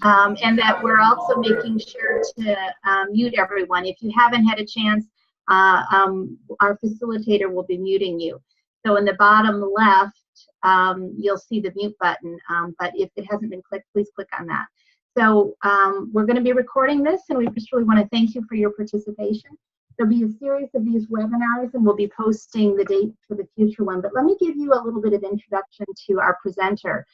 and that we're also making sure to mute everyone. If you haven't had a chance, our facilitator will be muting you. So in the bottom left, you'll see the mute button, but if it hasn't been clicked, please click on that. So we're going to be recording this, and we just really want to thank you for your participation. There'll be a series of these webinars, and we'll be posting the date for the future one. But let me give you a little bit of introduction to our presenter.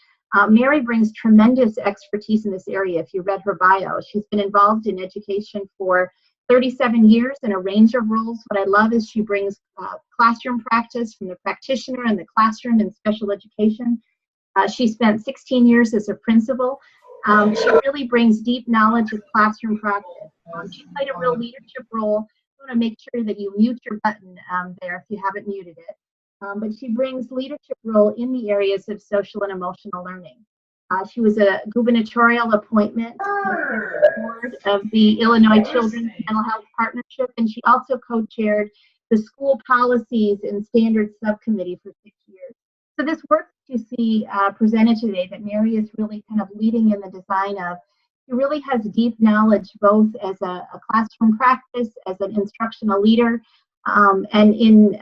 Mary brings tremendous expertise in this area. If you read her bio, she's been involved in education for 37 years in a range of roles. What I love is she brings classroom practice from the practitioner in the classroom in special education. She spent 16 years as a principal. She really brings deep knowledge of classroom practice. She played a real leadership role. I want to make sure that you mute your button there if you haven't muted it. But she brings leadership role in the areas of social and emotional learning. She was a gubernatorial appointment board of the Illinois Children's Mental Health Partnership, and she also co-chaired the School Policies and Standards Subcommittee for 6 years. So this work you see presented today that Mary is really kind of leading in the design of, she really has deep knowledge both as a classroom practice, as an instructional leader, and in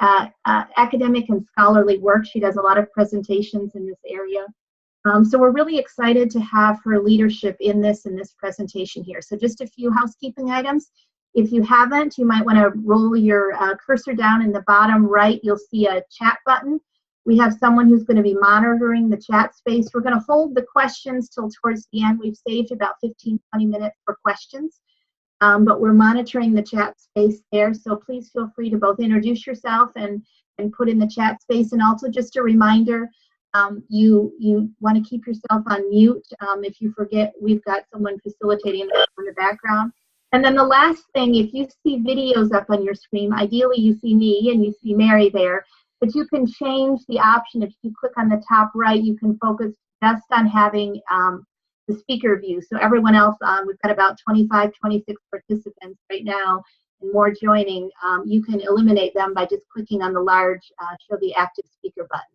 academic and scholarly work. She does a lot of presentations in this area. So we're really excited to have her leadership in this presentation here. So just a few housekeeping items. If you haven't, you might want to roll your cursor down in the bottom right. You'll see a chat button. We have someone who's going to be monitoring the chat space. We're going to hold the questions till towards the end. We've saved about 15, 20 minutes for questions, but we're monitoring the chat space there. So please feel free to both introduce yourself and put in the chat space. And also just a reminder, you want to keep yourself on mute. If you forget, we've got someone facilitating in the background. And then the last thing, if you see videos up on your screen, ideally you see me and you see Mary there, but you can change the option. If you click on the top right, you can focus just on having the speaker view. So everyone else, we've got about 25, 26 participants right now and more joining. You can eliminate them by just clicking on the large show the active speaker button.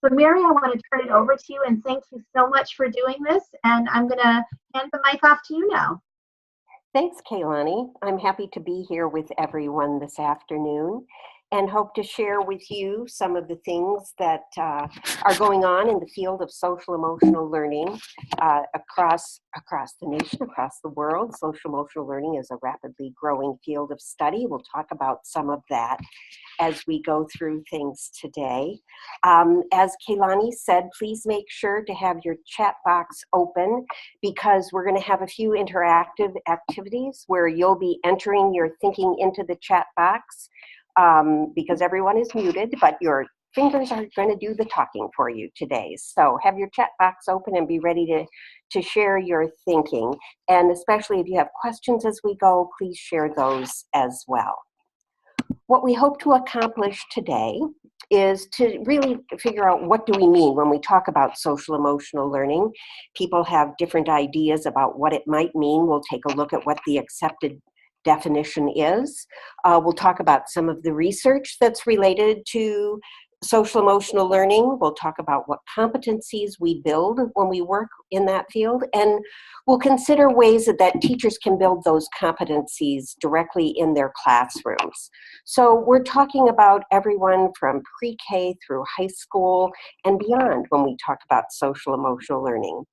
So Mary, I want to turn it over to you, and thank you so much for doing this. And I'm going to hand the mic off to you now. Thanks, Kaylani. I'm happy to be here with everyone this afternoon and hope to share with you some of the things that are going on in the field of social emotional learning across the nation, across the world. Social emotional learning is a rapidly growing field of study. We'll talk about some of that as we go through things today. As Kaylani said, please make sure to have your chat box open because we're going to have a few interactive activities where you'll be entering your thinking into the chat box because everyone is muted, but your fingers are going to do the talking for you today. So have your chat box open and be ready to share your thinking. And especially if you have questions as we go, please share those as well. What we hope to accomplish today is to really figure out what do we mean when we talk about social emotional learning. People have different ideas about what it might mean. We'll take a look at what the accepted definition is. We'll talk about some of the research that's related to social emotional learning. We'll talk about what competencies we build when we work in that field, and we'll consider ways that teachers can build those competencies directly in their classrooms. So we're talking about everyone from pre-K through high school and beyond when we talk about social emotional learning.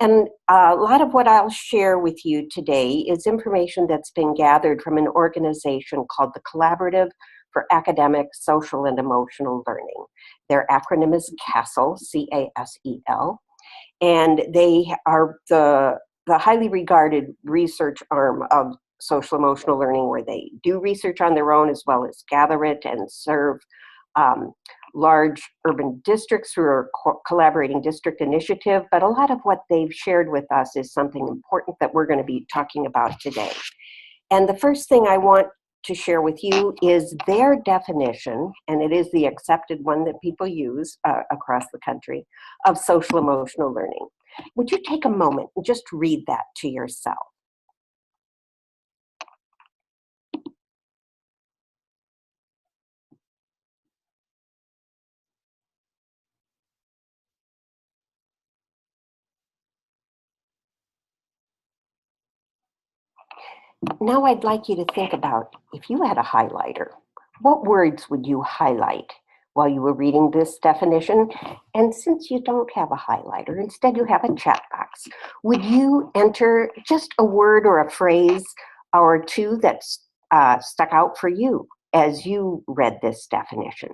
And a lot of what I'll share with you today is information that's been gathered from an organization called the Collaborative for Academic, Social, and Emotional Learning. Their acronym is CASEL, C-A-S-E-L, and they are the highly regarded research arm of social emotional learning, where they do research on their own as well as gather it and serve large urban districts through a collaborating district initiative. But a lot of what they've shared with us is something important that we're going to be talking about today. And the first thing I want to share with you is their definition, and it is the accepted one that people use across the country, of social emotional learning. Would you take a moment and just read that to yourself? Now I'd like you to think about, if you had a highlighter, what words would you highlight while you were reading this definition? And since you don't have a highlighter, instead you have a chat box, would you enter just a word or a phrase or two that stuck out for you as you read this definition?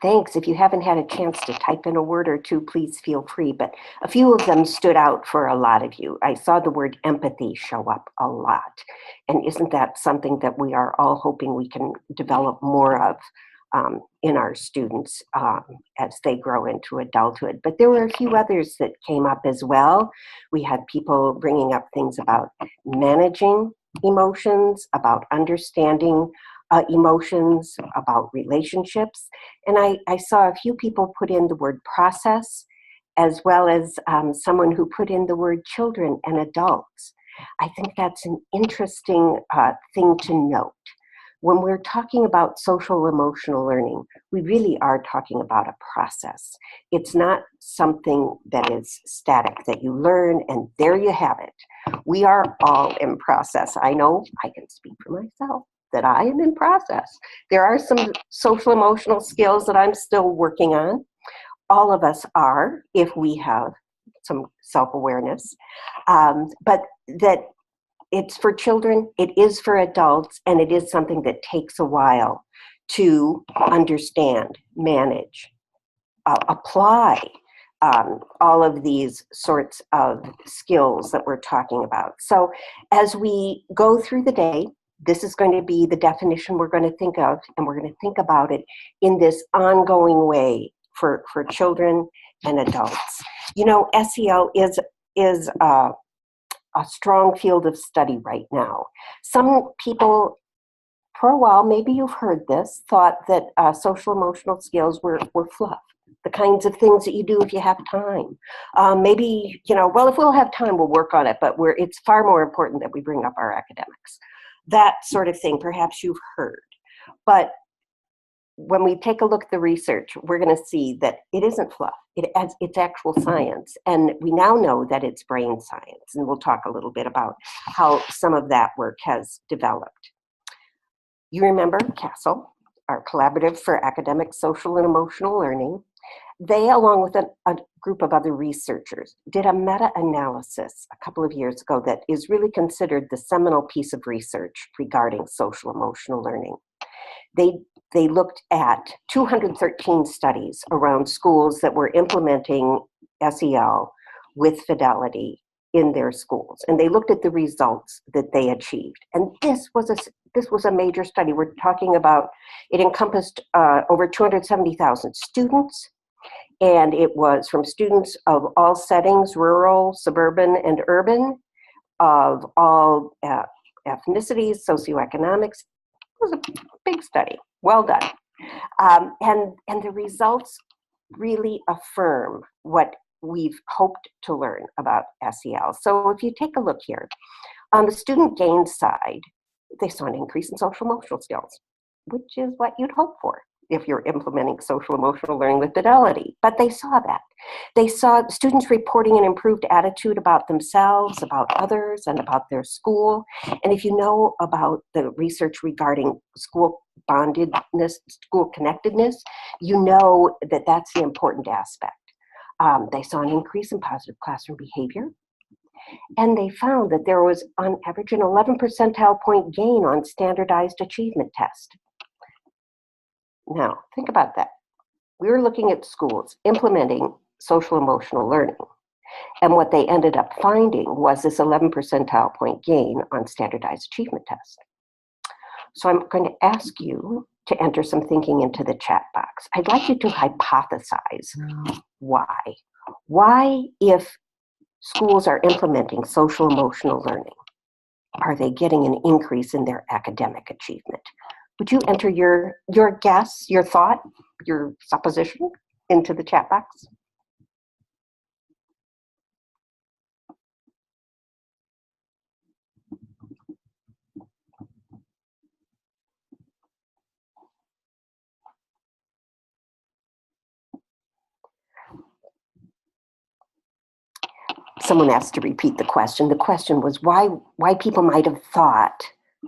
Thanks. If you haven't had a chance to type in a word or two, please feel free. But a few of them stood out for a lot of you. I saw the word empathy show up a lot. And isn't that something that we are all hoping we can develop more of in our students as they grow into adulthood? But there were a few others that came up as well. We had people bringing up things about managing emotions, about understanding emotions, about relationships. And I saw a few people put in the word process, as well as someone who put in the word children and adults. I think that's an interesting thing to note. When we're talking about social emotional learning, we really are talking about a process. It's not something that is static, that you learn and there you have it. We are all in process. I know I can speak for myself that I am in process. There are some social emotional skills that I'm still working on. All of us are, if we have some self-awareness. But that it's for children, it is for adults, and it is something that takes a while to understand, manage, apply all of these sorts of skills that we're talking about. So as we go through the day, this is going to be the definition we're going to think of, and we're going to think about it in this ongoing way for children and adults. You know, SEL is a strong field of study right now. Some people, for a while, maybe you've heard this, thought that social emotional skills were fluff, the kinds of things that you do if you have time. Maybe, you know, well, if we'll have time, we'll work on it, but it's far more important that we bring up our academics. That sort of thing, perhaps you've heard. But when we take a look at the research, we're going to see that it isn't fluff. It's actual science. And we now know that it's brain science. And we'll talk a little bit about how some of that work has developed. You remember CASEL, our Collaborative for Academic, Social, and Emotional Learning. They, along with a group of other researchers, did a meta-analysis a couple of years ago that is really considered the seminal piece of research regarding social emotional learning. They looked at 213 studies around schools that were implementing SEL with fidelity in their schools, and they looked at the results that they achieved. And this was a major study. We're talking about, it encompassed over 270,000 students, and it was from students of all settings, rural, suburban, and urban, of all ethnicities, socioeconomics. It was a big study. Well done. And the results really affirm what we've hoped to learn about SEL. So if you take a look here, on the student gain side, they saw an increase in social emotional skills, which is what you'd hope for if you're implementing social emotional learning with fidelity. But they saw that. They saw students reporting an improved attitude about themselves, about others, and about their school. And if you know about the research regarding school bondedness, school connectedness, you know that that's the important aspect. They saw an increase in positive classroom behavior. And they found that there was, on average, an 11 percentile point gain on standardized achievement test. Now, think about that. We were looking at schools implementing social emotional learning. And what they ended up finding was this 11 percentile point gain on standardized achievement test. So I'm going to ask you to enter some thinking into the chat box. I'd like you to hypothesize why. Why, if schools are implementing social emotional learning, are they getting an increase in their academic achievement? Would you enter your guess, your thought, your supposition into the chat box? someone asked to repeat the question. The question was why people might have thought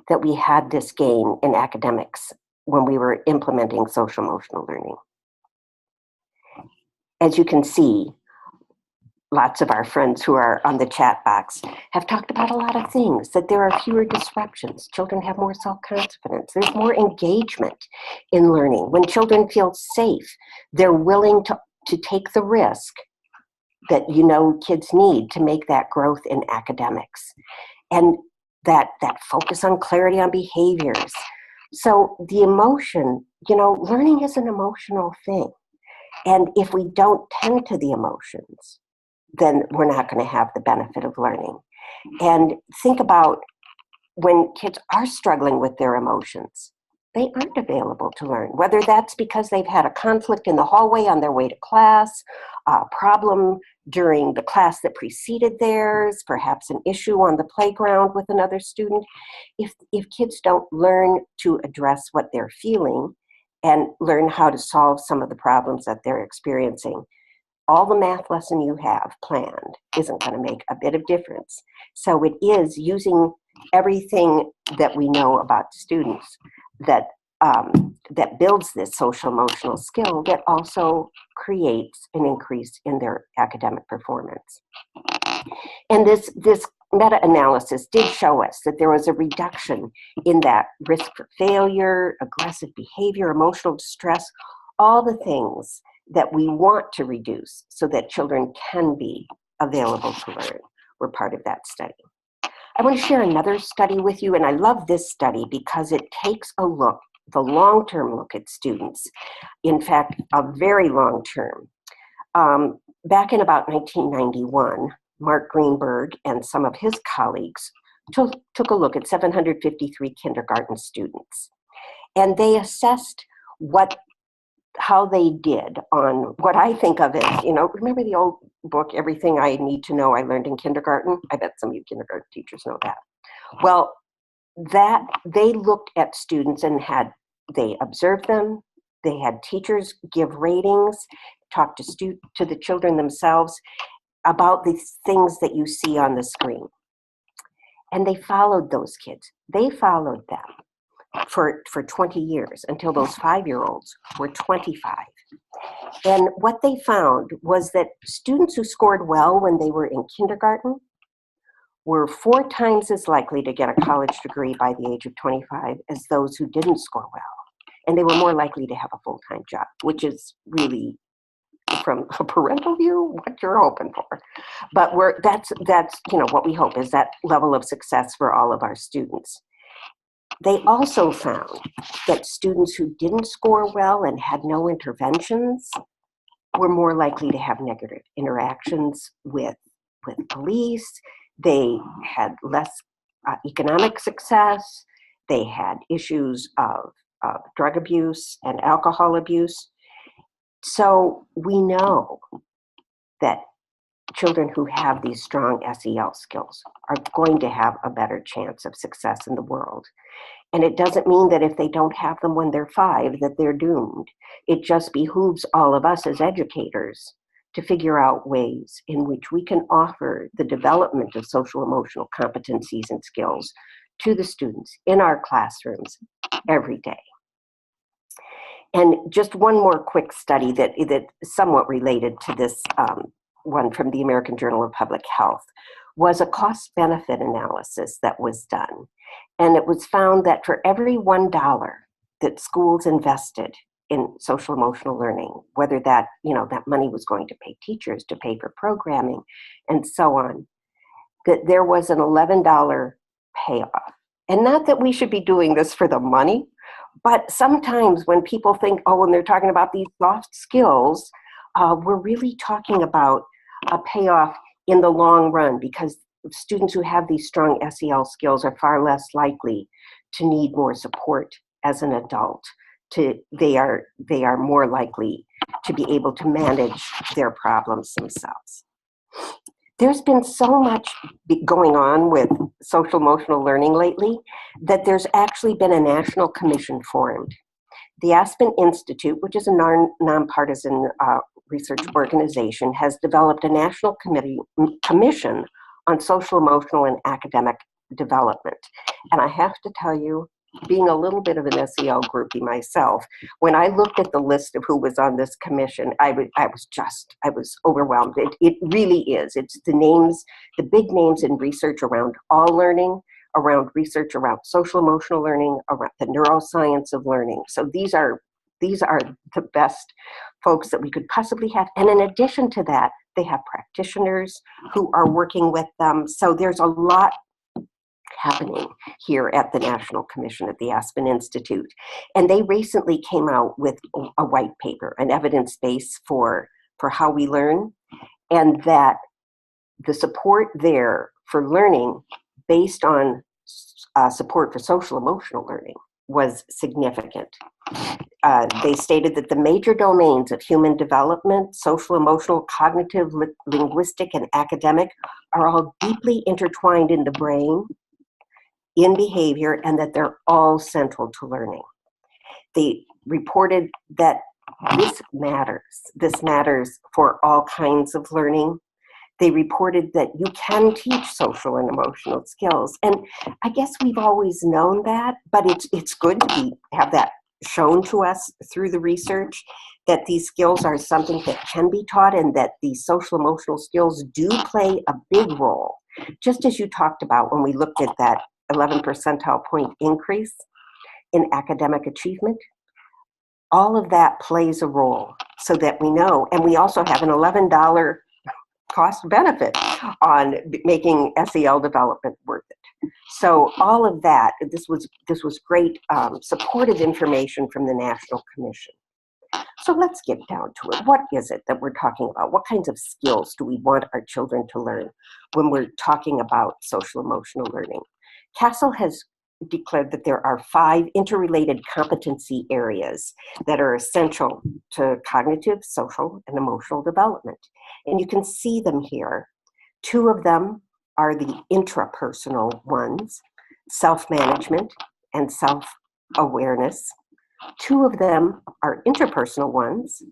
that we had this gain in academics when we were implementing social emotional learning. As you can see, lots of our friends who are on the chat box have talked about a lot of things, that there are fewer disruptions. Children have more self-confidence. There's more engagement in learning. When children feel safe, they're willing to take the risk that kids need to make that growth in academics. And that focus on clarity on behaviors. So the emotion, learning is an emotional thing. And if we don't tend to the emotions, then we're not going to have the benefit of learning. And think about when kids are struggling with their emotions, they aren't available to learn, whether that's because they've had a conflict in the hallway on their way to class, a problem during the class that preceded theirs, perhaps an issue on the playground with another student. If kids don't learn to address what they're feeling and learn how to solve some of the problems that they're experiencing, all the math lesson you have planned isn't going to make a bit of difference. So it is using everything that we know about students that builds this social emotional skill that also creates an increase in their academic performance. And this meta-analysis did show us that there was a reduction in that risk for failure, aggressive behavior, emotional distress, all the things that we want to reduce so that children can be available to learn were part of that study. I want to share another study with you, and I love this study because it takes a look, the long-term look at students. In fact, a very long-term. Back in about 1991, Mark Greenberg and some of his colleagues took a look at 753 kindergarten students. And they assessed how they did on what I think of as, remember the old book, Everything I Need to Know I Learned in Kindergarten? I bet some of you kindergarten teachers know that. Well, that they looked at students and they observed them, they had teachers give ratings, talk to the children themselves about the things that you see on the screen. And they followed those kids. They followed them for 20 years until those 5-year-olds were 25. And what they found was that students who scored well when they were in kindergarten were 4 times as likely to get a college degree by the age of 25 as those who didn't score well. And they were more likely to have a full-time job, which is really, from a parental view, what you're hoping for. But that's what we hope is that level of success for all of our students. They also found that students who didn't score well and had no interventions were more likely to have negative interactions with police. They had less economic success. They had issues of drug abuse and alcohol abuse. So we know that children who have these strong SEL skills are going to have a better chance of success in the world. And it doesn't mean that if they don't have them when they're 5, that they're doomed. It just behooves all of us as educators to figure out ways in which we can offer the development of social emotional competencies and skills to the students in our classrooms every day. And just one more quick study that somewhat related to this one from the American Journal of Public Health was a cost-benefit analysis that was done. And it was found that for every $1 that schools invested in social emotional learning, whether that money was going to pay teachers, to pay for programming, and so on, that there was an $11 payoff. And not that we should be doing this for the money, but sometimes when people think, when they're talking about these soft skills, we're really talking about a payoff in the long run, because students who have these strong SEL skills are far less likely to need more support as an adult. They are more likely to be able to manage their problems themselves. There's been so much going on with social emotional learning lately that there's actually been a national commission formed. The Aspen Institute, which is a nonpartisan research organization, has developed a national commission on social, emotional, and academic development. And I have to tell you, being a little bit of an SEL groupie myself, when I looked at the list of who was on this commission, I was overwhelmed. It really is. It's the names, the big names in research around all learning, around research around social emotional learning, around the neuroscience of learning. So these are the best folks that we could possibly have. And in addition to that, they have practitioners who are working with them. So there's a lot happening here at the National Commission at the Aspen Institute. And they recently came out with a white paper, an evidence base for how we learn, and that the support there for learning based on support for social emotional learning was significant. They stated that the major domains of human development, social, emotional, cognitive, linguistic, and academic are all deeply intertwined in the brain, in behavior, and that they're all central to learning. They reported that this matters. This matters for all kinds of learning. They reported that you can teach social and emotional skills. And I guess we've always known that, but it's good to have that shown to us through the research, that these skills are something that can be taught, and that these social emotional skills do play a big role. Just as you talked about when we looked at that 11 percentile point increase in academic achievement, all of that plays a role so that we know. And we also have an $11 cost benefit on making SEL development worth it. So all of that, this was great supportive information from the National Commission. So let's get down to it. What is it that we're talking about? What kinds of skills do we want our children to learn when we're talking about social emotional learning? CASEL has declared that there are 5 interrelated competency areas that are essential to cognitive, social, and emotional development. And you can see them here. 2 of them are the intrapersonal ones, self-management and self-awareness. 2 of them are interpersonal ones,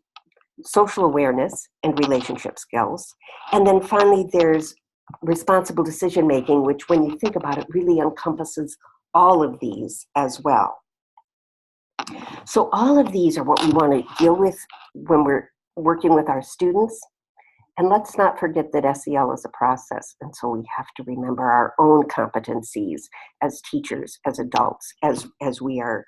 social awareness and relationship skills. And then finally, there's responsible decision-making, which when you think about it, really encompasses all of these as well. So all of these are what we want to deal with when we're working with our students. And let's not forget that SEL is a process. And so we have to remember our own competencies as teachers, as adults, as we are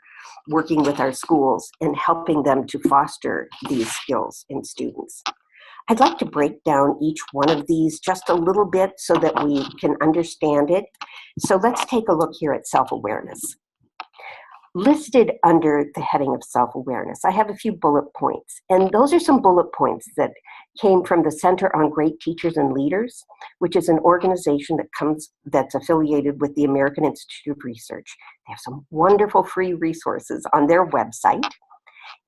working with our schools and helping them to foster these skills in students. I'd like to break down each one of these just a little bit so that we can understand it. So let's take a look here at self-awareness. Listed under the heading of self-awareness, I have a few bullet points. And those are some bullet points that came from the Center on Great Teachers and Leaders, which is an organization that's affiliated with the American Institute of Research. They have some wonderful free resources on their website.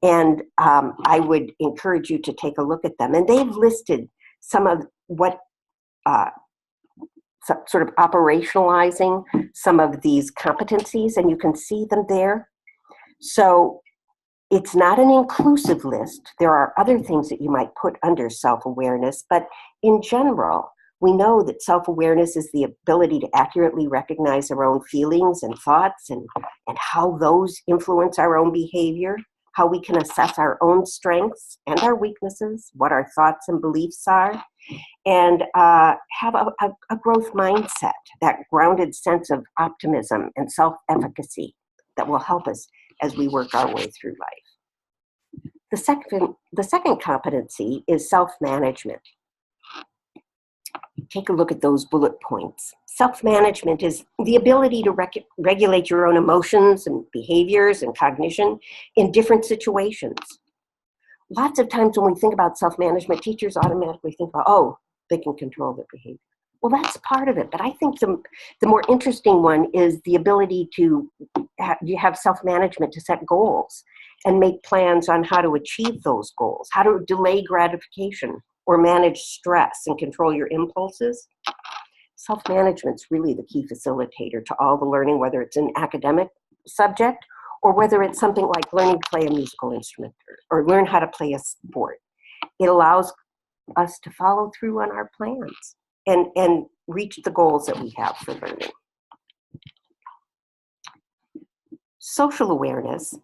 And I would encourage you to take a look at them. And they've listed some of what sort of operationalizing some of these competencies, and you can see them there. So it's not an inclusive list. There are other things that you might put under self-awareness, but in general, we know that self-awareness is the ability to accurately recognize our own feelings and thoughts and how those influence our own behavior, how we can assess our own strengths and our weaknesses, what our thoughts and beliefs are, and have a growth mindset, that grounded sense of optimism and self-efficacy that will help us as we work our way through life. The second competency is self-management. Take a look at those bullet points. Self-management is the ability to regulate your own emotions and behaviors and cognition in different situations. Lots of times when we think about self-management, teachers automatically think about, oh, they can control their behavior. Well, that's part of it, but I think the more interesting one is the ability to have self-management to set goals and make plans on how to achieve those goals, how to delay gratification or manage stress and control your impulses. Self-management's really the key facilitator to all the learning, whether it's an academic subject or whether it's something like learning to play a musical instrument or learn how to play a sport. it allows us to follow through on our plans and reach the goals that we have for learning. Social awareness.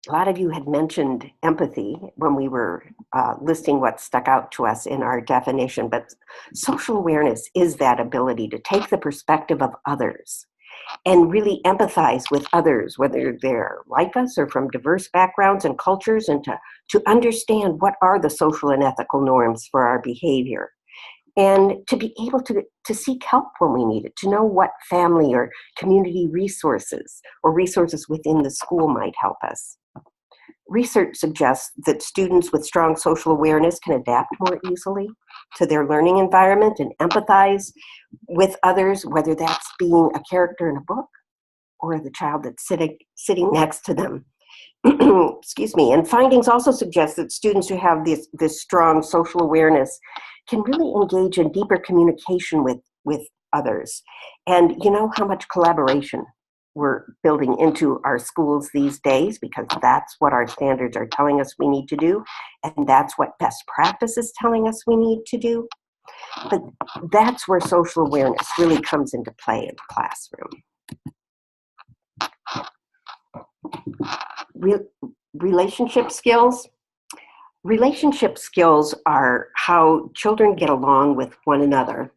A lot of you had mentioned empathy when we were listing what stuck out to us in our definition, but social awareness is that ability to take the perspective of others and really empathize with others, whether they're like us or from diverse backgrounds and cultures, and to understand what are the social and ethical norms for our behavior. And to be able to seek help when we need it, to know what family or community resources or resources within the school might help us. Research suggests that students with strong social awareness can adapt more easily to their learning environment and empathize with others, whether that's being a character in a book or the child that's sitting next to them. Excuse me. And findings also suggest that students who have this strong social awareness can really engage in deeper communication with others. And you know how much collaboration we're building into our schools these days, because that's what our standards are telling us we need to do, and that's what best practice is telling us we need to do. But that's where social awareness really comes into play in the classroom. Relationship skills. Relationship skills are how children get along with one another,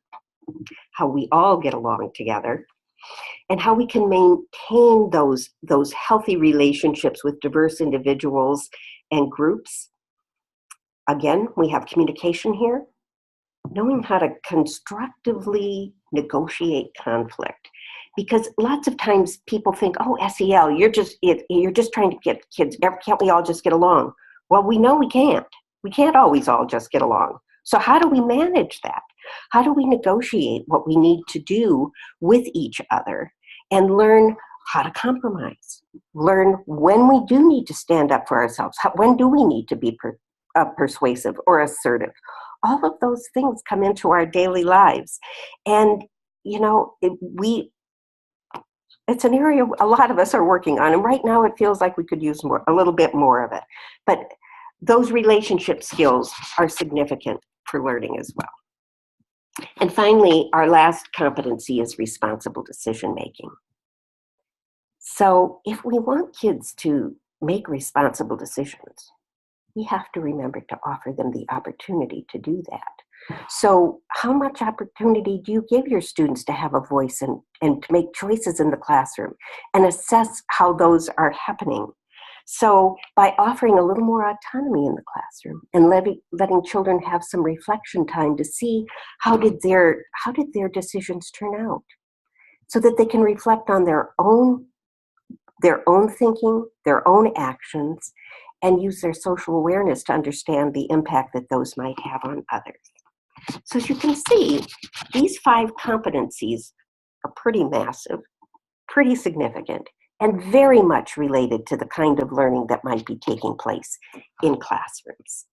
how we all get along together, and how we can maintain those healthy relationships with diverse individuals and groups. Again, we have communication here, knowing how to constructively negotiate conflict. Because lots of times people think, oh, SEL, you're just trying to get kids, can't we all just get along? Well, we know we can't. We can't always all just get along. So how do we manage that? How do we negotiate what we need to do with each other and learn how to compromise? Learn when we do need to stand up for ourselves. When do we need to be persuasive or assertive? All of those things come into our daily lives. And, you know, it's an area a lot of us are working on. And right now it feels like we could use a little bit more of it. But those relationship skills are significant for learning as well. And finally, our last competency is responsible decision making. So if we want kids to make responsible decisions, we have to remember to offer them the opportunity to do that. So how much opportunity do you give your students to have a voice and to make choices in the classroom and assess how those are happening? So by offering a little more autonomy in the classroom and letting children have some reflection time to see how did their decisions turn out, so that they can reflect on their own thinking, their own actions, and use their social awareness to understand the impact that those might have on others. So as you can see, these 5 competencies are pretty massive, pretty significant, and very much related to the kind of learning that might be taking place in classrooms.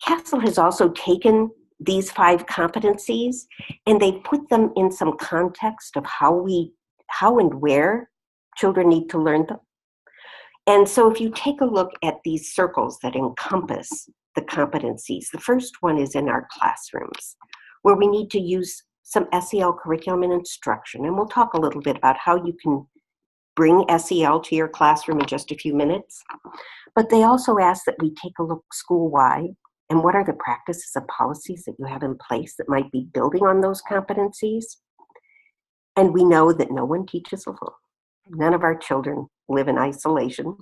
CASEL has also taken these 5 competencies and they put them in some context of how and where children need to learn them. And so if you take a look at these circles that encompass the competencies, the first one is in our classrooms, where we need to use some SEL curriculum and instruction. And we'll talk a little bit about how you can bring SEL to your classroom in just a few minutes. But they also ask that we take a look school-wide and what are the practices and policies that you have in place that might be building on those competencies. And we know that no one teaches alone. None of our children live in isolation.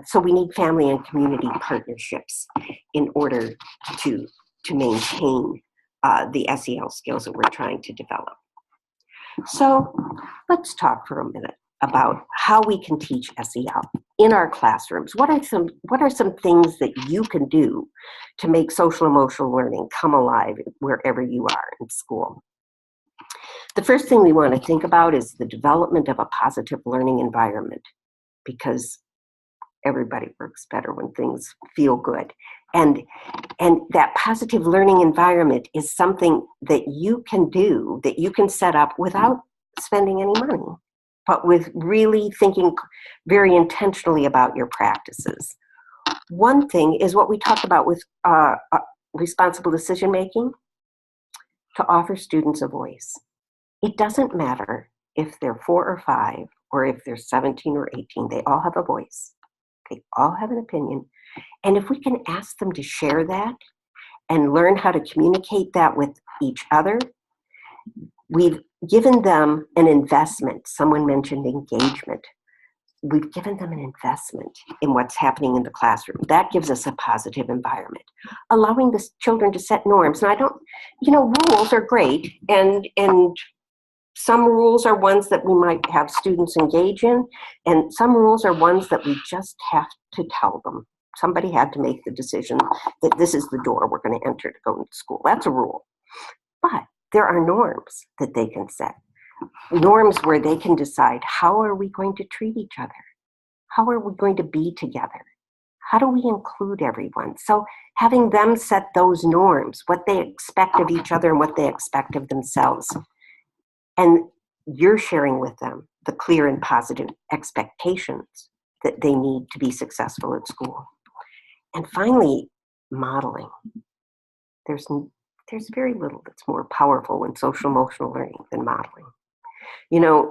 So we need family and community partnerships in order to maintain the SEL skills that we're trying to develop. So let's talk for a minute about how we can teach SEL in our classrooms. What are some things that you can do to make social emotional learning come alive wherever you are in school? The first thing we want to think about is the development of a positive learning environment, because everybody works better when things feel good. And that positive learning environment is something that you can do, that you can set up without spending any money, but with really thinking very intentionally about your practices. One thing is what we talked about with responsible decision making, to offer students a voice. It doesn't matter if they're 4 or 5 or if they're 17 or 18, they all have a voice. They all have an opinion. And if we can ask them to share that and learn how to communicate that with each other, we've given them an investment. Someone mentioned engagement. We've given them an investment in what's happening in the classroom. That gives us a positive environment. Allowing the children to set norms. And rules are great, and some rules are ones that we might have students engage in, and some rules are ones that we just have to tell them. Somebody had to make the decision that this is the door we're going to enter to go into school. That's a rule. But there are norms that they can set. Norms where they can decide, how are we going to treat each other? How are we going to be together? How do we include everyone? So having them set those norms, what they expect of each other and what they expect of themselves. And you're sharing with them the clear and positive expectations that they need to be successful at school. And finally, modeling. There's very little that's more powerful in social emotional learning than modeling.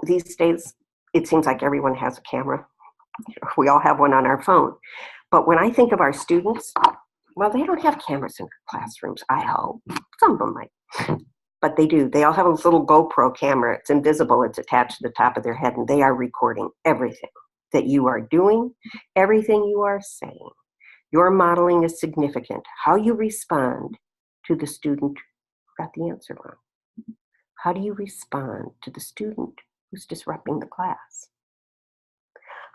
These days, it seems like everyone has a camera. We all have one on our phone. But when I think of our students, well, they don't have cameras in their classrooms, I hope. Some of them might. But they do. They all have a little GoPro camera. It's invisible. It's attached to the top of their head, and they are recording everything that you are doing, everything you are saying. Your modeling is significant. How you respond to the student who got the answer wrong. How do you respond to the student who's disrupting the class?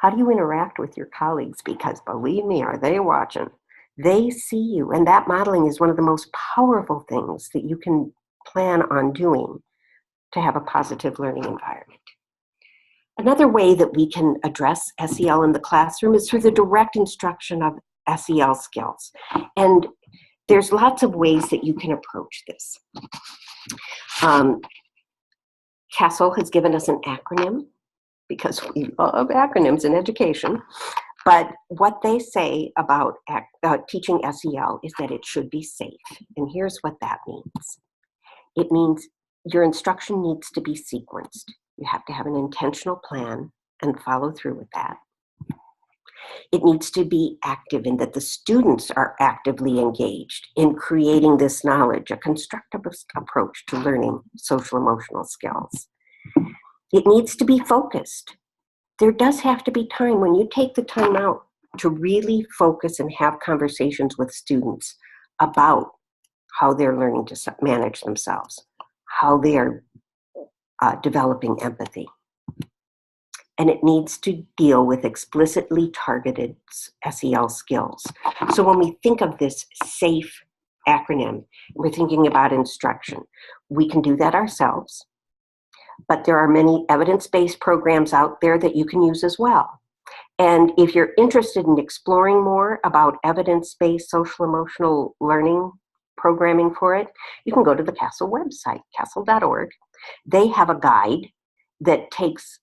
How do you interact with your colleagues? Because believe me, are they watching? They see you, and that modeling is one of the most powerful things that you can plan on doing to have a positive learning environment. Another way that we can address SEL in the classroom is through the direct instruction of SEL skills. And there's lots of ways that you can approach this. CASEL has given us an acronym because we love acronyms in education. But what they say about teaching SEL is that it should be safe. And here's what that means. It means your instruction needs to be sequenced. You have to have an intentional plan and follow through with that. It needs to be active in that the students are actively engaged in creating this knowledge, a constructive approach to learning social emotional skills. It needs to be focused. There does have to be time when you take the time out to really focus and have conversations with students about how they're learning to manage themselves, how they are developing empathy. And it needs to deal with explicitly targeted SEL skills. So when we think of this SAFE acronym, we're thinking about instruction. We can do that ourselves, but there are many evidence-based programs out there that you can use as well. And if you're interested in exploring more about evidence-based social emotional learning programming for it, you can go to the CASEL website, casel.org. They have a guide that takes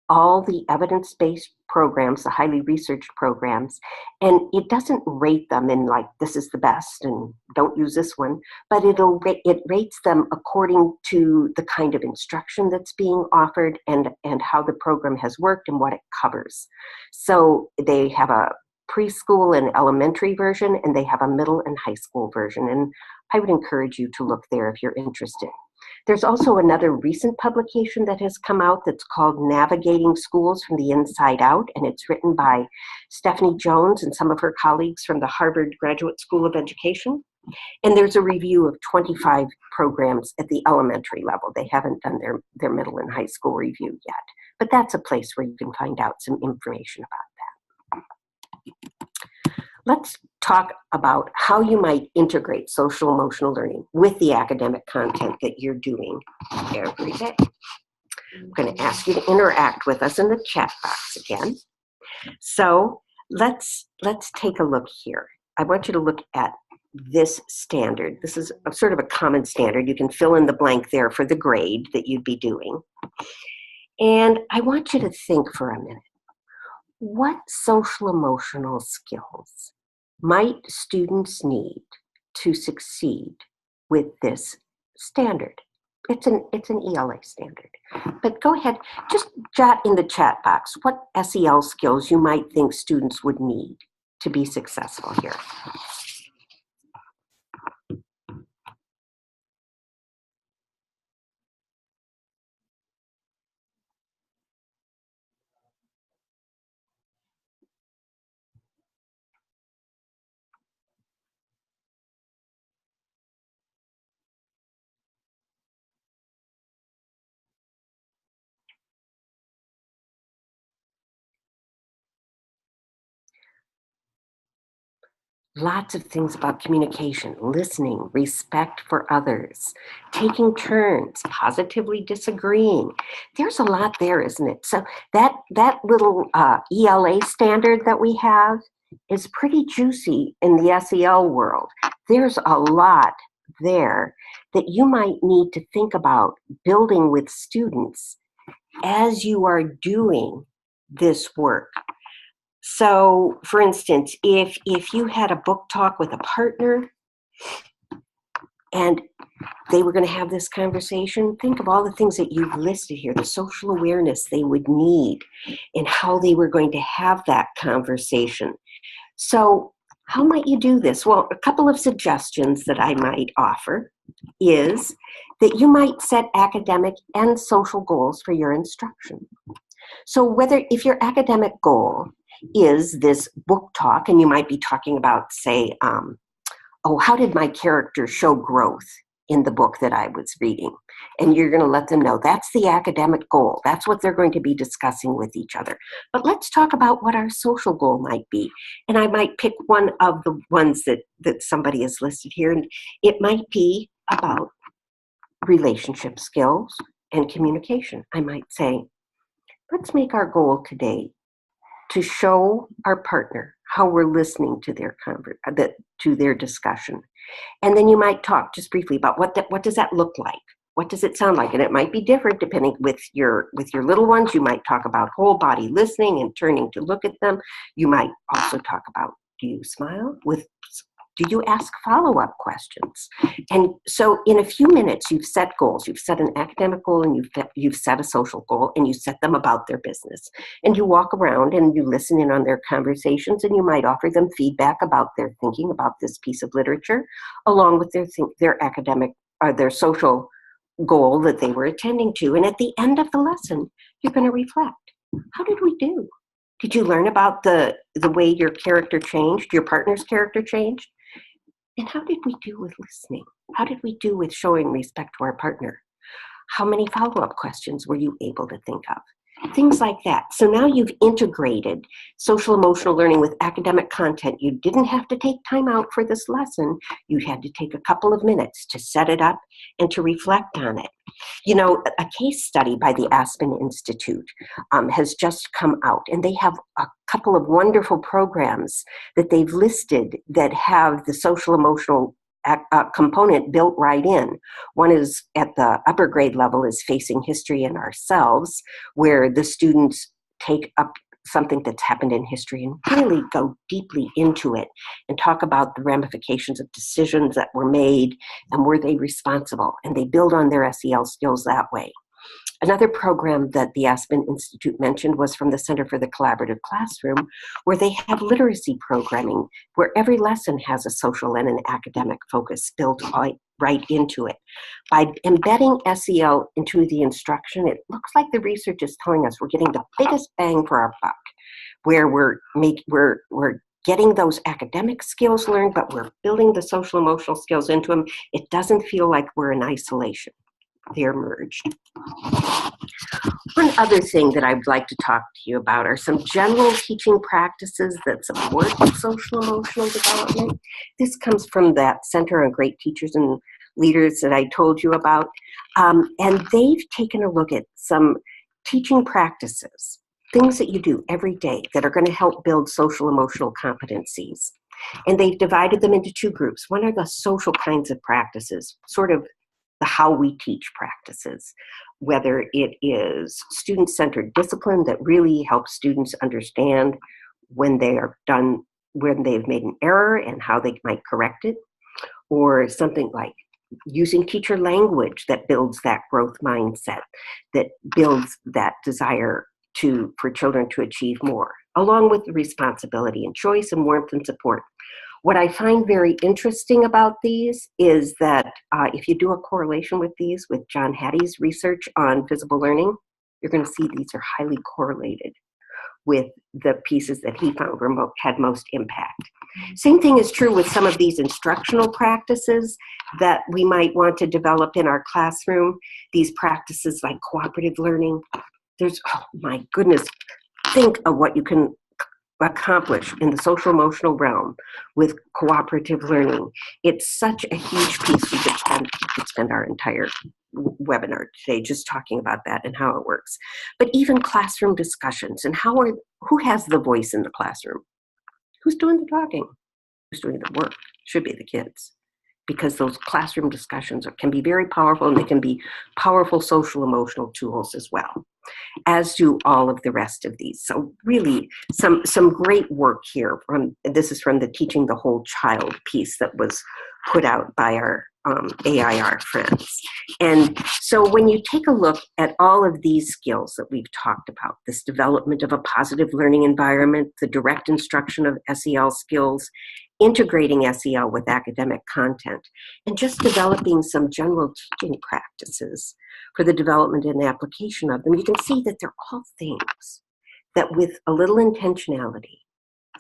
all the evidence-based programs, the highly researched programs, and it doesn't rate them in like, this is the best and don't use this one, but it rates them according to the kind of instruction that's being offered and how the program has worked and what it covers. So they have a preschool and elementary version, and they have a middle and high school version, and I would encourage you to look there if you're interested. There's also another recent publication that has come out that's called Navigating Schools from the Inside Out, and it's written by Stephanie Jones and some of her colleagues from the Harvard Graduate School of Education. And there's a review of 25 programs at the elementary level. They haven't done their middle and high school review yet, but that's a place where you can find out some information about that. Let's talk about how you might integrate social emotional learning with the academic content that you're doing every day. I'm going to ask you to interact with us in the chat box again. So let's take a look here. I want you to look at this standard. This is a sort of a common standard. You can fill in the blank there for the grade that you'd be doing. And I want you to think for a minute. what social emotional skills might students need to succeed with this standard? It's an ELA standard. But go ahead, just jot in the chat box what SEL skills you might think students would need to be successful here. Lots of things about communication, listening, respect for others, taking turns, positively disagreeing. There's a lot there, isn't it? So that little ELA standard that we have is pretty juicy in the SEL world. There's a lot there that you might need to think about building with students as you are doing this work. So, for instance, if you had a book talk with a partner and they were going to have this conversation, think of all the things that you've listed here, the social awareness they would need and how they were going to have that conversation. So, how might you do this? Well, a couple of suggestions that I might offer is that you might set academic and social goals for your instruction. So if your academic goal is this book talk, and you might be talking about, say, how did my character show growth in the book that I was reading? And you're going to let them know that's the academic goal. That's what they're going to be discussing with each other. But let's talk about what our social goal might be. And I might pick one of the ones that somebody has listed here. And it might be about relationship skills and communication. I might say, let's make our goal today to show our partner how we're listening to their discussion. And then you might talk just briefly about what does that look like? What does it sound like? And it might be different depending with your little ones. You might talk about whole body listening and turning to look at them. You might also talk about, do you smile? Do you ask follow-up questions? And so in a few minutes, you've set goals. You've set an academic goal and you've set a social goal, and you set them about their business. And you walk around and you listen in on their conversations, and you might offer them feedback about their thinking about this piece of literature, along with their academic or their social goal that they were attending to. And at the end of the lesson, you're going to reflect. How did we do? Did you learn about the way your character changed, your partner's character changed? And how did we do with listening? How did we do with showing respect to our partner? How many follow-up questions were you able to think of? Things like that. So now you've integrated social emotional learning with academic content. You didn't have to take time out for this lesson. You had to take a couple of minutes to set it up and to reflect on it. You know, a case study by the Aspen Institute has just come out, and they have a couple of wonderful programs that they've listed that have the social emotional component built right in. One is at the upper grade level is Facing History and Ourselves, where the students take up something that's happened in history and really go deeply into it and talk about the ramifications of decisions that were made and were they responsible, and they build on their SEL skills that way. Another program that the Aspen Institute mentioned was from the Center for the Collaborative Classroom, where they have literacy programming, where every lesson has a social and an academic focus built right into it. By embedding SEL into the instruction, it looks like the research is telling us we're getting the biggest bang for our buck, where we're getting those academic skills learned, but we're building the social emotional skills into them. It doesn't feel like we're in isolation. They're merged. One other thing that I'd like to talk to you about are some general teaching practices that support social emotional development. This comes from that Center on Great Teachers and Leaders that I told you about. And they've taken a look at some teaching practices, things that you do every day that are going to help build social emotional competencies. And they've divided them into two groups. One are the social kinds of practices, sort of the how we teach practices. whether it is student-centered discipline that really helps students understand when when they've made an error and how they might correct it, or something like using teacher language that builds that growth mindset, that builds that desire for children to achieve more, along with the responsibility and choice and warmth and support. What I find very interesting about these is that if you do a correlation with these, with John Hattie's research on visible learning, you're going to see these are highly correlated with the pieces that he found had most impact. Same thing is true with some of these instructional practices that we might want to develop in our classroom. These practices like cooperative learning. Oh my goodness, think of what you can accomplish in the social emotional realm with cooperative learning. It's such a huge piece. We could spend our entire webinar today just talking about that and how it works. But even classroom discussions and who has the voice in the classroom? Who's doing the talking? Who's doing the work? Should be the kids. Because those classroom discussions can be very powerful, and they can be powerful social emotional tools as well, as do all of the rest of these. So really some great work here. This is from the Teaching the Whole Child piece that was put out by our AIR friends. And so when you take a look at all of these skills that we've talked about, this development of a positive learning environment, the direct instruction of SEL skills, integrating SEL with academic content, and just developing some general teaching practices for the development and application of them, you can see that they're all things that with a little intentionality,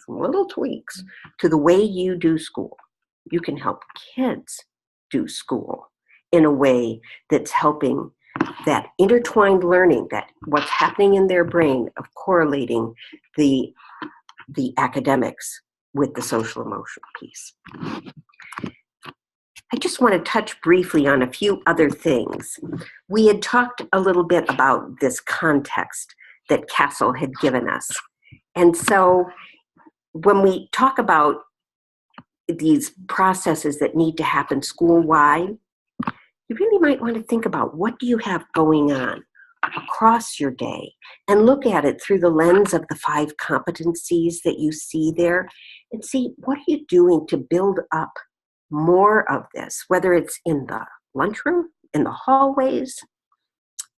some little tweaks to the way you do school, you can help kids do school in a way that's helping that intertwined learning, that what's happening in their brain of correlating the academics with the social emotional piece. I just want to touch briefly on a few other things. We had talked a little bit about this context that CASEL had given us. And so when we talk about these processes that need to happen school-wide, you really might want to think about what do you have going on across your day and look at it through the lens of the 5 competencies that you see there and see what are you doing to build up more of this, whether it's in the lunchroom, in the hallways,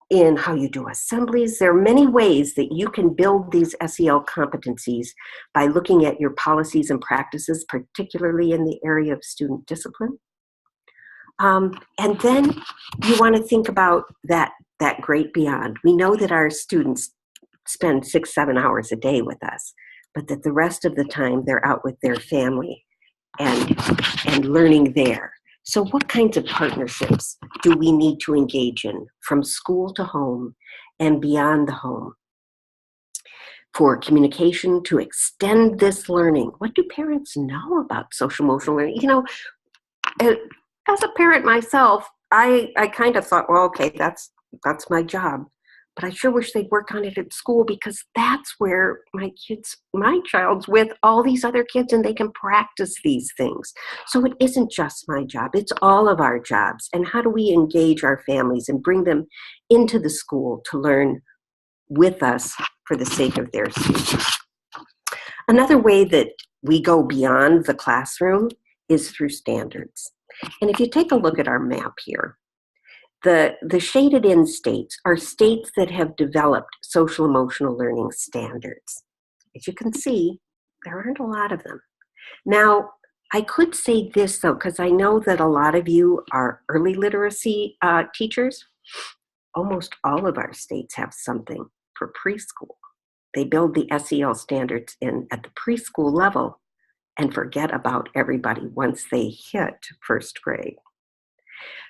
in how you do assemblies. There are many ways that you can build these SEL competencies by looking at your policies and practices, particularly in the area of student discipline. And then you want to think about that great beyond. We know that our students spend 6-7 hours a day with us, but that the rest of the time they're out with their family and learning there. So what kinds of partnerships do we need to engage in from school to home and beyond the home for communication to extend this learning? What do parents know about social emotional learning? You know, as a parent myself, I kind of thought, well, okay, that's my job. But I sure wish they'd work on it at school, because that's where my child's with all these other kids and they can practice these things. So it isn't just my job, it's all of our jobs. And how do we engage our families and bring them into the school to learn with us for the sake of their students? Another way that we go beyond the classroom is through standards. And if you take a look at our map here, the shaded in states are states that have developed social emotional learning standards. As you can see, there aren't a lot of them. Now, I could say this though, because I know that a lot of you are early literacy teachers. Almost all of our states have something for preschool. They build the SEL standards in at the preschool level and forget about everybody once they hit first grade.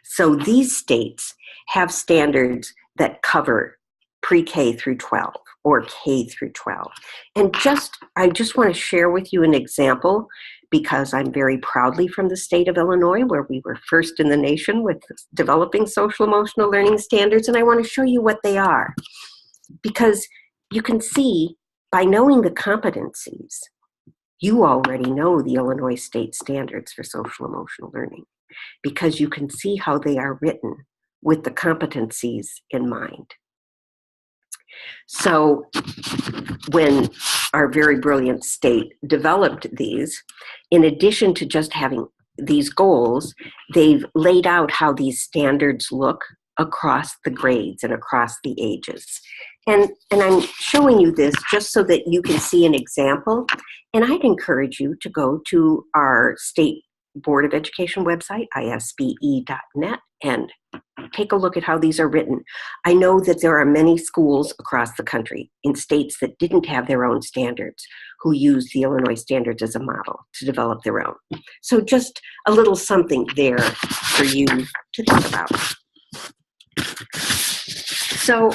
So these states have standards that cover pre-K through 12 or K through 12. And I just want to share with you an example, because I'm very proudly from the state of Illinois, where we were first in the nation with developing social emotional learning standards. And I want to show you what they are, because you can see by knowing the competencies, you already know the Illinois state standards for social emotional learning, because you can see how they are written with the competencies in mind. So when our very brilliant state developed these, in addition to just having these goals, they've laid out how these standards look across the grades and across the ages. And I'm showing you this just so that you can see an example. And I'd encourage you to go to our State Board of Education website, isbe.net, and take a look at how these are written. I know that there are many schools across the country in states that didn't have their own standards who used the Illinois standards as a model to develop their own. So just a little something there for you to think about. So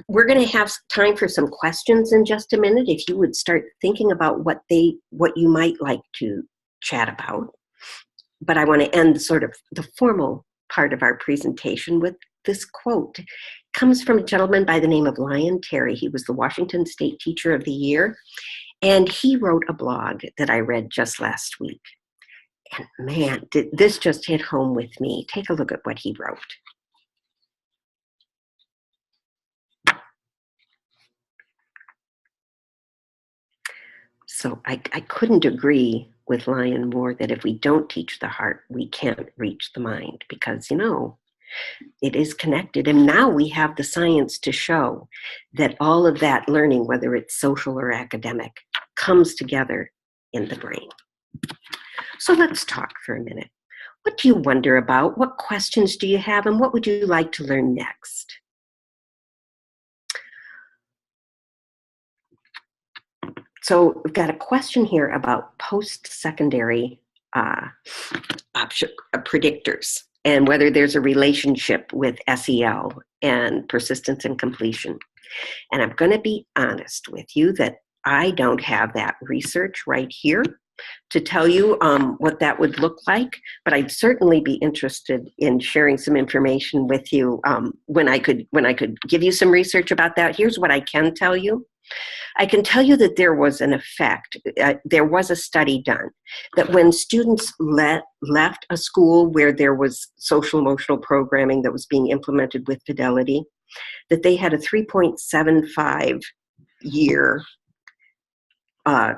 we're going to have time for some questions in just a minute. If you would start thinking about what you might like to chat about. But I want to end sort of the formal part of our presentation with this quote. It comes from a gentleman by the name of Lyon Terry. He was the Washington State Teacher of the Year, and he wrote a blog that I read just last week. And man, this just hit home with me. Take a look at what he wrote. So I couldn't agree with Lyon more that if we don't teach the heart, we can't reach the mind, because, you know, it is connected. And now we have the science to show that all of that learning, whether it's social or academic, comes together in the brain. So let's talk for a minute. What do you wonder about? What questions do you have? And what would you like to learn next? So we've got a question here about post-secondary predictors and whether there's a relationship with SEL and persistence and completion. And I'm going to be honest with you that I don't have that research right here to tell you what that would look like, but I'd certainly be interested in sharing some information with you when I could give you some research about that. Here's what I can tell you. I can tell you that there was an effect. There was a study done that when students left a school where there was social emotional programming that was being implemented with fidelity, that they had a 3.75 year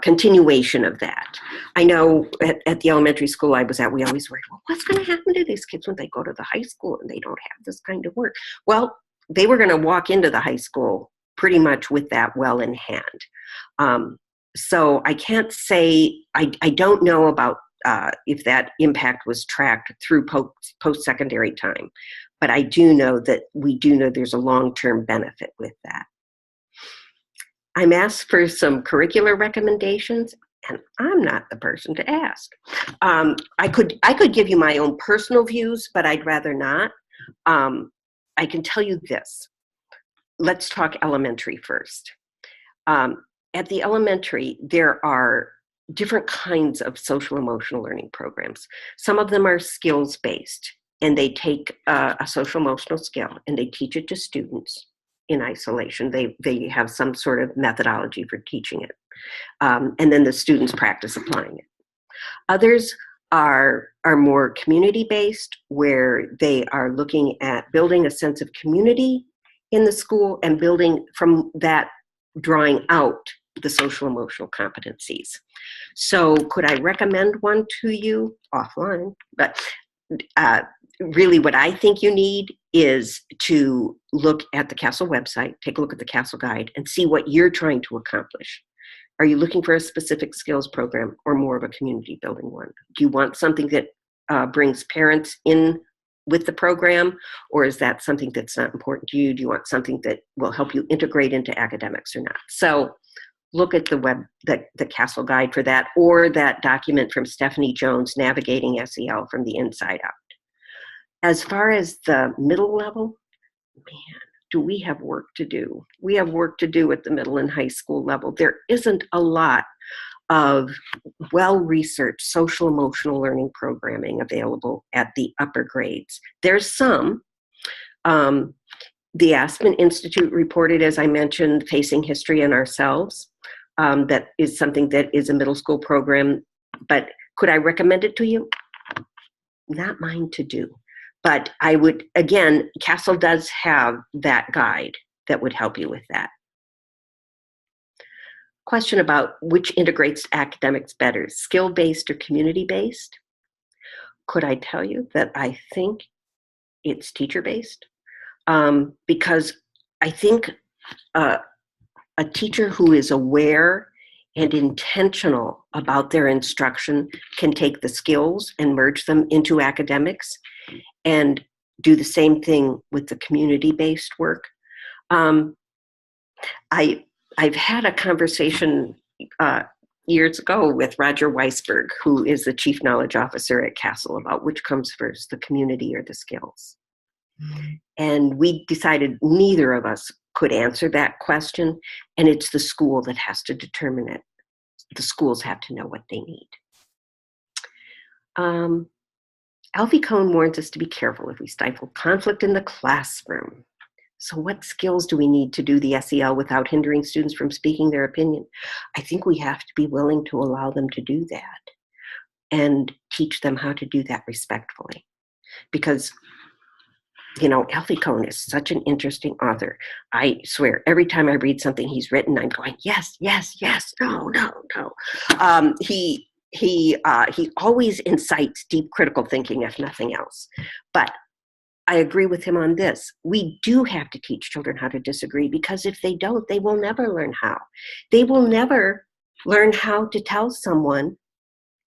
continuation of that. I know at the elementary school I was at, we always worried, well, what's going to happen to these kids when they go to the high school and they don't have this kind of work? Well, they were going to walk into the high school pretty much with that well in hand. So I can't say, I don't know about if that impact was tracked through post-secondary time, but I do know that we do know there's a long-term benefit with that. I'm asked for some curricular recommendations, and I'm not the person to ask. I could give you my own personal views, but I'd rather not. I can tell you this. Let's talk elementary first. At the elementary, there are different kinds of social emotional learning programs. Some of them are skills-based, and they take a social emotional skill and they teach it to students in isolation. They have some sort of methodology for teaching it. And then the students practice applying it. Others are more community-based, where they are looking at building a sense of community in the school and building from that, drawing out the social emotional competencies. So could I recommend one to you offline? But really what I think you need is to look at the CASEL website, take a look at the CASEL guide, and see what you're trying to accomplish. Are you looking for a specific skills program or more of a community building one? Do you want something that brings parents in with the program, or is that something that's not important to you? Do you want something that will help you integrate into academics or not? So look at the CASEL guide for that, or that document from Stephanie Jones, Navigating SEL from the Inside Out. As far as the middle level, man, do we have work to do. We have work to do at the middle and high school level. There isn't a lot of well-researched social emotional learning programming available at the upper grades. There's some. The Aspen Institute reported, as I mentioned, Facing History and Ourselves. That is something that is a middle school program, but could I recommend it to you? Not mine to do. But I would, again, Castle does have that guide that would help you with that. Question about which integrates academics better, skill-based or community-based? Could I tell you that I think it's teacher-based? Because I think a teacher who is aware and intentional about their instruction can take the skills and merge them into academics and do the same thing with the community-based work. I've had a conversation years ago with Roger Weisberg, who is the Chief Knowledge Officer at Castle, about which comes first, the community or the skills. And we decided neither of us could answer that question, and it's the school that has to determine it. The schools have to know what they need. Alfie Kohn warns us to be careful if we stifle conflict in the classroom. So what skills do we need to do the SEL without hindering students from speaking their opinion? I think we have to be willing to allow them to do that and teach them how to do that respectfully. Because, you know, Alfie Kohn is such an interesting author. I swear, every time I read something he's written, I'm going, yes, yes, yes, no, no, no. He always incites deep critical thinking, if nothing else. But I agree with him on this. We do have to teach children how to disagree, because if they don't, they will never learn how. They will never learn how to tell someone,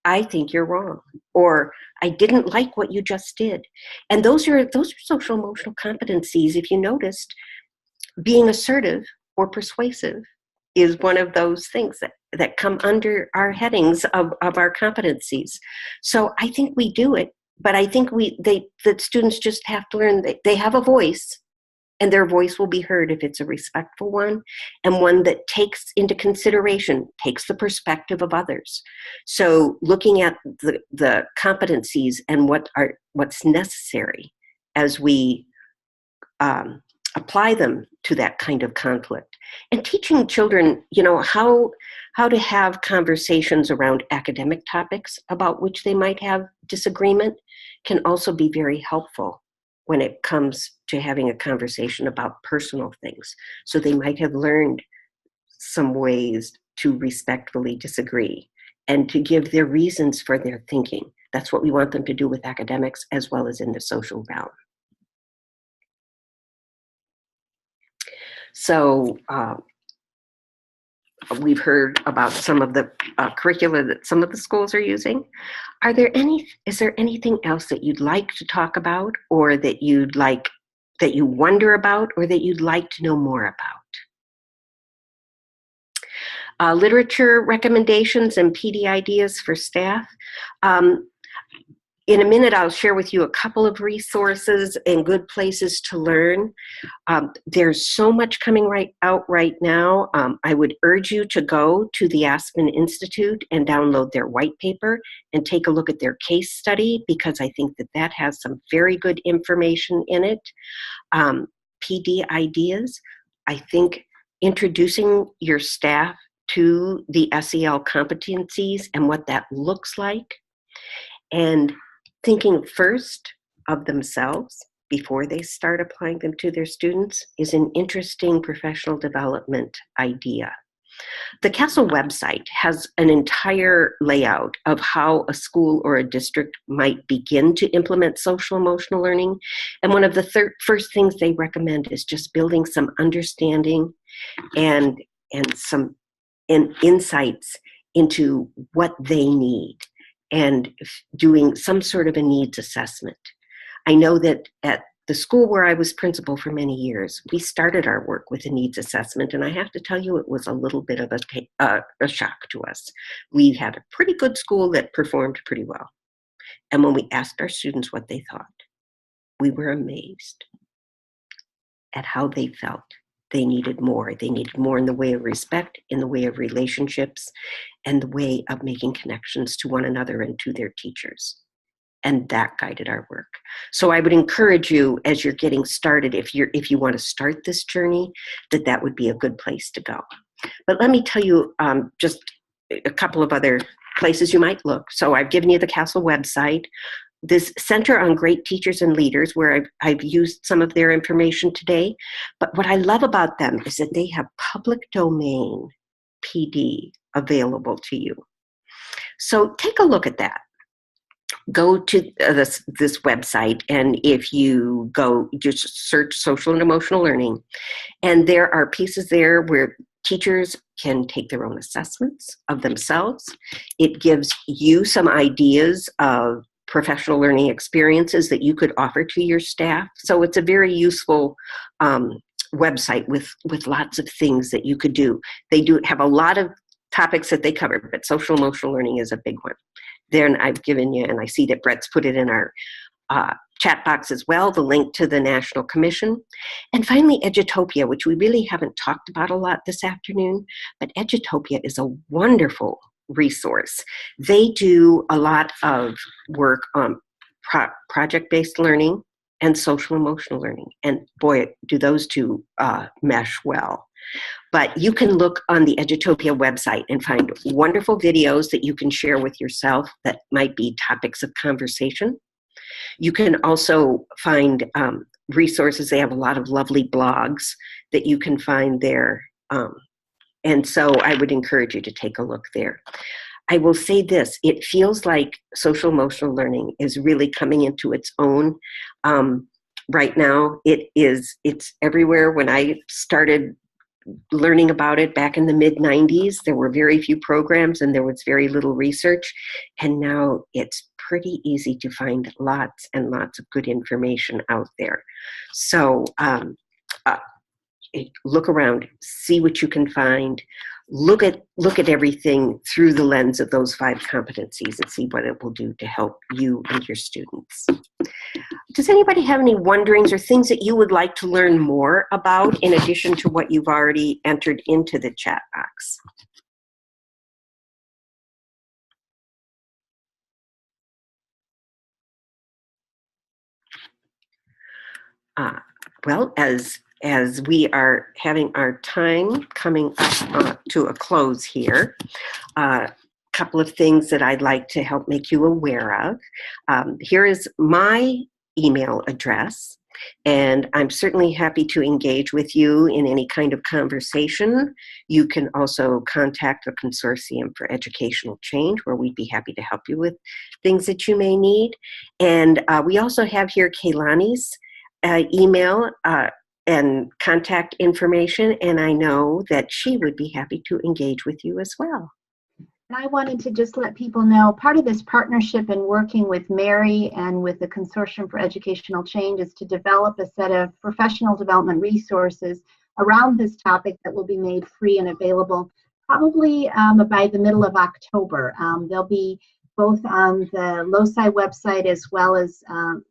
I think you're wrong, or I didn't like what you just did. And those are social emotional competencies. If you noticed, being assertive or persuasive is one of those things that come under our headings of our competencies. So I think we do it. But I think that students just have to learn that they have a voice, and their voice will be heard if it's a respectful one, and one that takes into consideration, takes the perspective of others. So looking at the competencies and what's necessary as we apply them to that kind of conflict, and teaching children, you know, how to have conversations around academic topics about which they might have disagreement can also be very helpful when it comes to having a conversation about personal things. So they might have learned some ways to respectfully disagree and to give their reasons for their thinking. That's what we want them to do with academics as well as in the social realm. So we've heard about some of the curricula that some of the schools are using. Is there anything else that you'd like to talk about, or that you wonder about, or that you'd like to know more about? Literature recommendations and PD ideas for staff. In a minute, I'll share with you a couple of resources and good places to learn. There's so much coming out right now. I would urge you to go to the Aspen Institute and download their white paper and take a look at their case study, because I think that has some very good information in it. PD ideas, I think introducing your staff to the SEL competencies and what that looks like, and thinking first of themselves before they start applying them to their students is an interesting professional development idea. The Castle website has an entire layout of how a school or a district might begin to implement social emotional learning. And one of the first things they recommend is just building some understanding and some insights into what they need, and doing some sort of a needs assessment. I know that at the school where I was principal for many years, we started our work with a needs assessment, and I have to tell you, it was a little bit of a shock to us. We had a pretty good school that performed pretty well. And when we asked our students what they thought, we were amazed at how they felt. They needed more. They needed more in the way of respect, in the way of relationships, and the way of making connections to one another and to their teachers. And that guided our work. So I would encourage you, as you're getting started, if you want to start this journey, that would be a good place to go. But let me tell you just a couple of other places you might look. So I've given you the Castle website. this Center on Great Teachers and Leaders, where I've used some of their information today. But what I love about them is that they have public domain PD available to you. So take a look at that. Go to this website, and if you go, just search social and emotional learning, and there are pieces there where teachers can take their own assessments of themselves. It gives you some ideas of professional learning experiences that you could offer to your staff. So it's a very useful website with lots of things that you could do. They do have a lot of topics that they cover, but social emotional learning is a big one. Then I've given you, and I see that Brett's put it in our chat box as well, the link to the National Commission. And finally, Edutopia, which we really haven't talked about a lot this afternoon, but Edutopia is a wonderful resource. They do a lot of work on project-based learning and social emotional learning. And boy, do those two mesh well. But you can look on the Edutopia website and find wonderful videos that you can share with yourself that might be topics of conversation. You can also find resources. They have a lot of lovely blogs that you can find there. And so I would encourage you to take a look there. I will say this, it feels like social emotional learning is really coming into its own right now. It's everywhere. When I started learning about it back in the mid-90s, there were very few programs and there was very little research. And now it's pretty easy to find lots and lots of good information out there. So look around, see what you can find. Look at everything through the lens of those 5 competencies and see what it will do to help you and your students. Does anybody have any wonderings or things that you would like to learn more about in addition to what you've already entered into the chat box? Well, as we are having our time coming up to a close here, a couple of things that I'd like to help make you aware of. Here is my email address, and I'm certainly happy to engage with you in any kind of conversation. You can also contact the Consortium for Educational Change, where we'd be happy to help you with things that you may need. And we also have here Kaylani's email and contact information, and I know that she would be happy to engage with you as well. And I wanted to just let people know, part of this partnership and working with Mary and with the Consortium for Educational Change is to develop a set of professional development resources around this topic that will be made free and available probably by the middle of October. They'll be both on the LOSI website as well as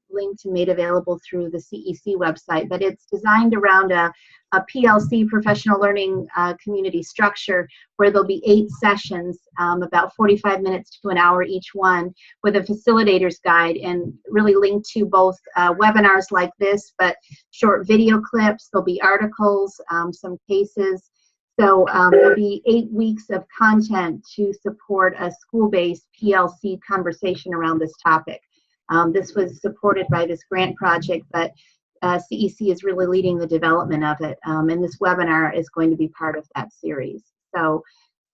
linked and made available through the CEC website. But it's designed around a PLC, professional learning community structure, where there'll be 8 sessions, about 45 minutes to an hour each one, with a facilitator's guide, and really linked to both webinars like this, but short video clips. There'll be articles, some cases. So there'll be 8 weeks of content to support a school-based PLC conversation around this topic. This was supported by this grant project, but CEC is really leading the development of it, and this webinar is going to be part of that series. So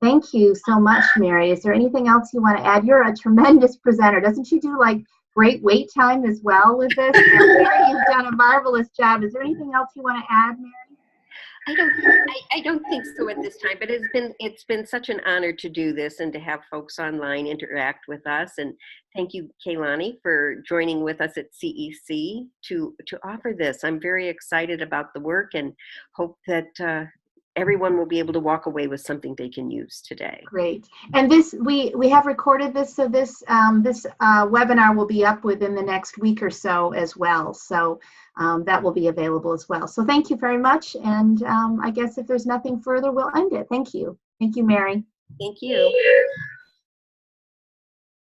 thank you so much, Mary. Is there anything else you want to add? You're a tremendous presenter. Doesn't she do like great wait time as well with this? You've done a marvelous job. Is there anything else you want to add, Mary? I don't think so at this time, but it's been such an honor to do this and to have folks online interact with us. And thank you, Kaylani, for joining with us at CEC to offer this. I'm very excited about the work and hope that everyone will be able to walk away with something they can use today. Great. And this, we have recorded this, so this webinar will be up within the next week or so as well. So that will be available as well. So thank you very much. And I guess if there's nothing further, we'll end it. Thank you. Thank you, Mary. Thank you.